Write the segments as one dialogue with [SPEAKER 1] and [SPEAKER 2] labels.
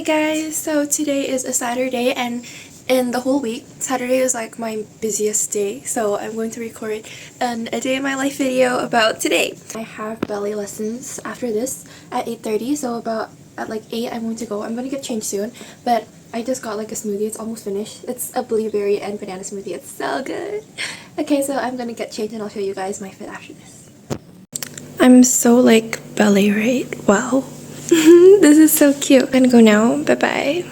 [SPEAKER 1] guys, so today is a Saturday and in the whole week, Saturday is like my busiest day, so I'm going to record a day in my life video about today. I have ballet lessons after this at 8:30, so about at like 8 I'm going to go. I'm going to get changed soon, but I just got like a smoothie. It's almost finished. It's a blueberry and banana smoothie. It's so good. Okay, so I'm going to get changed and I'll show you guys my fit after this. I'm so like ballet right? Wow. This is so cute. I'm gonna go now. Bye bye.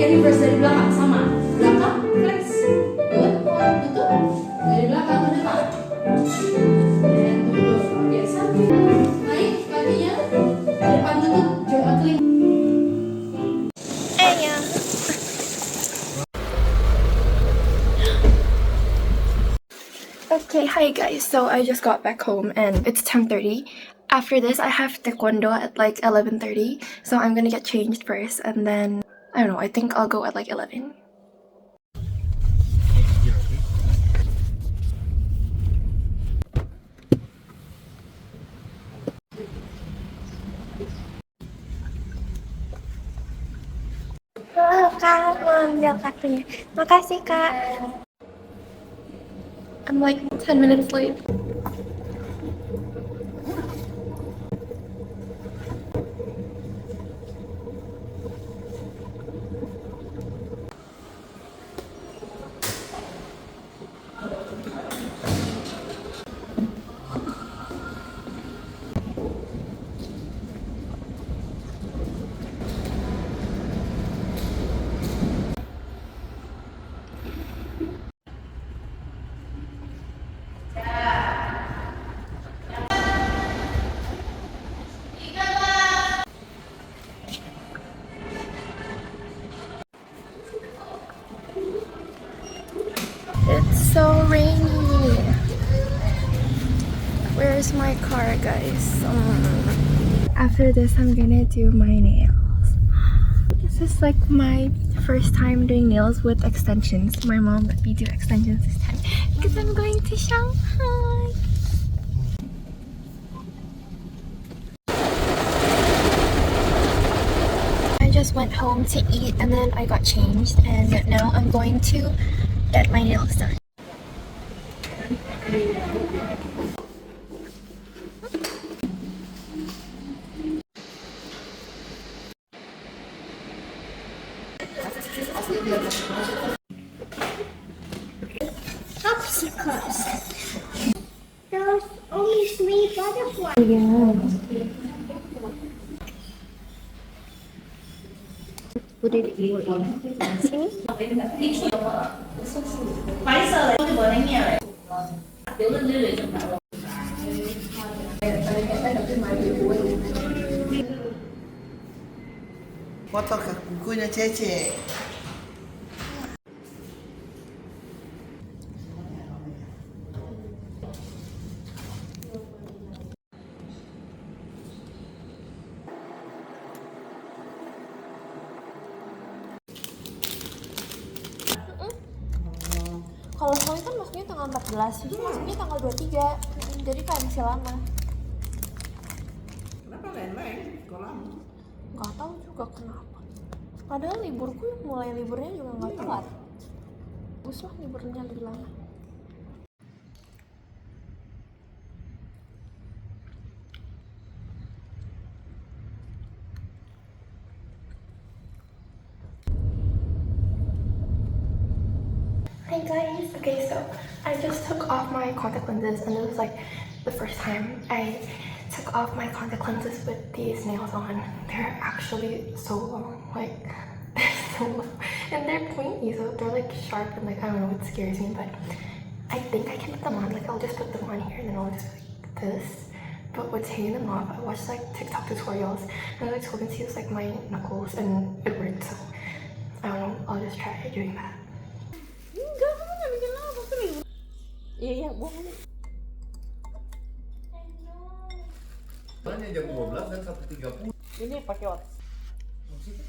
[SPEAKER 2] Reverse dari belakang sama belakang flex good tutup dari belakang ke depan dan tutup biasa naik kakinya depan tutup jogging.
[SPEAKER 1] Okay, hi guys. So I just got back home and it's 10:30. After this, I have taekwondo at like 11:30. So I'm gonna get changed first and then I don't know, I think I'll go at like 11. Halo Kak, mau ambil kartunya. Makasih Kak. I'm like 10 minutes late. It's so rainy. Where's my car, guys? After this, I'm gonna do my nails. This is like my first time doing nails with extensions. My mom let me do extensions this time because I'm going to Shanghai. I just went home to eat and then I got changed and now I'm going to get my nails done.
[SPEAKER 3] Popsicles. There's only 3 butterflies.
[SPEAKER 1] Put it in.
[SPEAKER 4] Foto ke kukunya Cece.
[SPEAKER 1] Kalau sekarang kan masuknya tanggal 14, itu masuknya tanggal 23. Jadi kayak masih lama.
[SPEAKER 4] Kenapa lain-lain sekolahmu?
[SPEAKER 1] Gak tahu juga kenapa. Padahal liburku mulai liburnya juga gak telat. Bagus lah liburnya lebih lama. Hi guys. Okay, so I just took off my contact lenses and it was like the first time I took off my contact lenses with these nails on. They're actually so long, like they're so long. And they're pointy, so they're like sharp and like I don't know, it scares me, but I think I can put them on. Like I'll just put them on here and then I'll just like this. But what's taking them off, I watched like TikTok tutorials and I told them to use like my knuckles and it worked, so I don't know, I'll just try doing that.
[SPEAKER 2] Enggak, kamu nggak bikin lama serius. Iya, bohong.
[SPEAKER 5] Soalnya jam 12 dan 1.30.
[SPEAKER 2] Ini pakai wax.
[SPEAKER 5] Maksudnya?